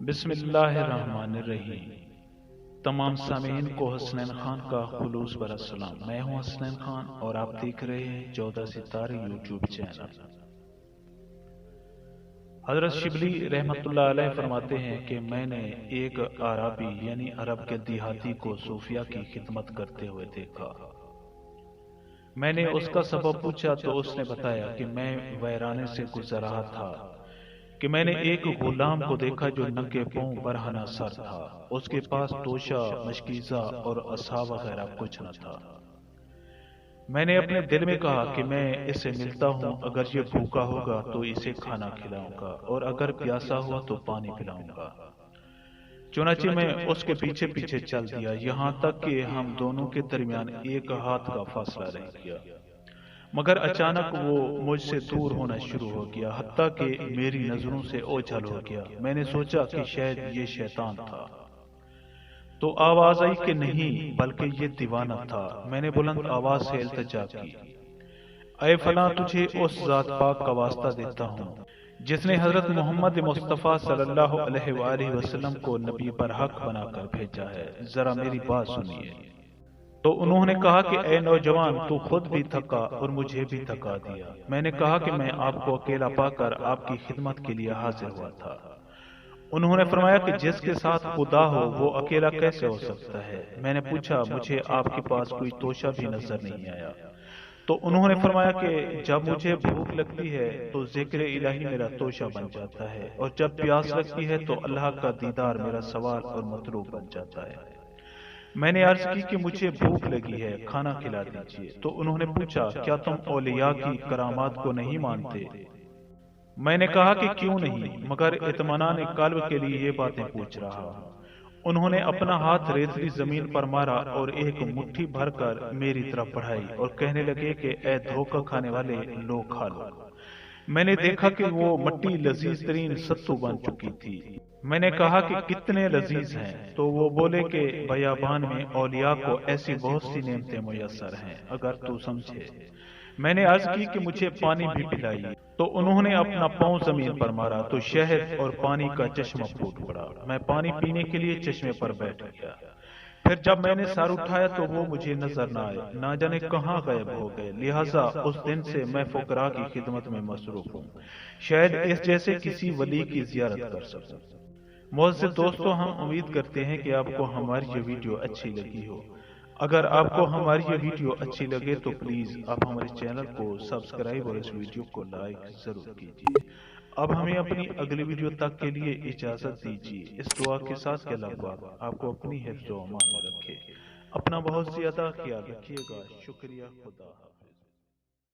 بسم اللہ الرحمن الرحیم۔ تمام سامعین کو حسنین خان کا خلوص برا سلام۔ میں ہوں حسنین خان اور آپ دیکھ رہے ہیں 14 ستارے یوٹیوب چینل۔ حضرت شبلی رحمت اللہ علیہ فرماتے ہیں کہ میں نے ایک عربی یعنی عرب کے دیہاتی کو صوفیہ کی خدمت کرتے ہوئے دیکھا۔ میں نے اس کا سبب پوچھا تو اس نے بتایا کہ میں ویرانے سے گزر رہا تھا کہ میں نے ایک غلام کو دیکھا جو ننگے پاؤں برہنہ سر تھا۔ اس کے پاس توشہ، مشکیزہ اور عصا وغیرہ کچھ نہ تھا۔ میں نے اپنے دل میں کہا کہ میں اس سے ملتا ہوں، اگر یہ بھوکا ہوگا تو اسے کھانا کھلاؤں گا اور اگر پیاسا ہوا تو پانی پلاؤں گا۔ چنانچہ میں اس کے پیچھے پیچھے چل دیا، یہاں تک کہ ہم دونوں کے درمیان ایک ہاتھ کا فاصلہ رہ گیا، مگر اچانک وہ مجھ سے دور ہونا شروع ہو گیا، حتیٰ کہ میری نظروں سے اوجھل ہو گیا۔ میں نے سوچا کہ شاید یہ شیطان تھا، تو آواز آئی کہ نہیں بلکہ یہ دیوانہ تھا۔ میں نے بلند آواز سے التجا کی، اے فلاں، تجھے اس ذات پاک کا واسطہ دیتا ہوں جس نے حضرت محمد مصطفیٰ صلی اللہ علیہ وآلہ وسلم کو نبی برحق بنا کر بھیجا ہے، ذرا میری بات سنیے۔ تو انہوں نے کہا کہ اے نوجوان، تو خود بھی تھکا اور مجھے بھی تھکا دیا۔ میں نے کہا کہ میں آپ کو اکیلا پا کر آپ کی خدمت کے لیے حاضر ہوا تھا۔ انہوں نے فرمایا کہ جس کے ساتھ خدا ہو وہ اکیلا کیسے ہو سکتا ہے؟ میں نے پوچھا، مجھے آپ کے پاس کوئی توشہ بھی نظر نہیں آیا۔ تو انہوں نے فرمایا کہ جب مجھے بھوک لگتی ہے تو ذکر الہی میرا توشہ بن جاتا ہے، اور جب پیاس لگتی ہے تو اللہ کا دیدار میرا سوال اور مطلوب بن جاتا ہے۔ میں نے عرض کی کہ مجھے بھوک لگی ہے، کھانا کھلا دیجیے۔ تو انہوں نے پوچھا، کیا تم اولیاء کی کرامات کو نہیں مانتے؟ میں نے کہا کہ کیوں نہیں، مگر اطمینان قلب کے لیے یہ باتیں پوچھ رہا ہوں۔ انہوں نے اپنا ہاتھ ریتلی زمین پر مارا اور ایک مٹھی بھر کر میری طرف بڑھائی اور کہنے لگے کہ اے دھوکہ کھانے والے، لو کھا لو۔ میں نے دیکھا کہ وہ مٹی لذیذ ترین ستو بن چکی تھی۔ میں نے کہا کہ کتنے لذیذ ہیں؟ تو وہ بولے کہ بیابان میں اولیاء کو ایسی بہت سی نعمتیں میسر ہیں، اگر تو سمجھے۔ میں نے عرض کی کہ مجھے پانی بھی پلائیے۔ تو انہوں نے اپنا پاؤں زمین پر مارا تو شہد اور پانی کا چشمہ پھوٹ پڑا۔ میں پانی پینے کے لیے چشمے پر بیٹھ گیا۔ پھر جب میں نے سر اٹھایا تو وہ مجھے نظر نہ آئے، نہ جانے کہاں غائب ہو گئے۔ لہٰذا اس دن سے میں فقراء کی خدمت میں مصروف ہوں، شاید اس جیسے کسی ولی کی زیارت کر سکوں۔ معزز دوستو، ہم امید کرتے ہیں کہ آپ کو ہماری یہ ویڈیو اچھی لگی ہو۔ اگر آپ کو ہماری یہ ویڈیو اچھی لگے تو پلیز آپ ہمارے چینل کو سبسکرائب اور اس ویڈیو کو لائک ضرور کیجیے۔ اب ہمیں اپنی اگلی ویڈیو تک کے لیے اجازت دیجیے، اس دعا کے ساتھ کہ اللہ پاک آپ کو اپنی حفظ و امان میں رکھے۔ اپنا بہت زیادہ خیال رکھیے گا۔ شکریہ، خدا حافظ۔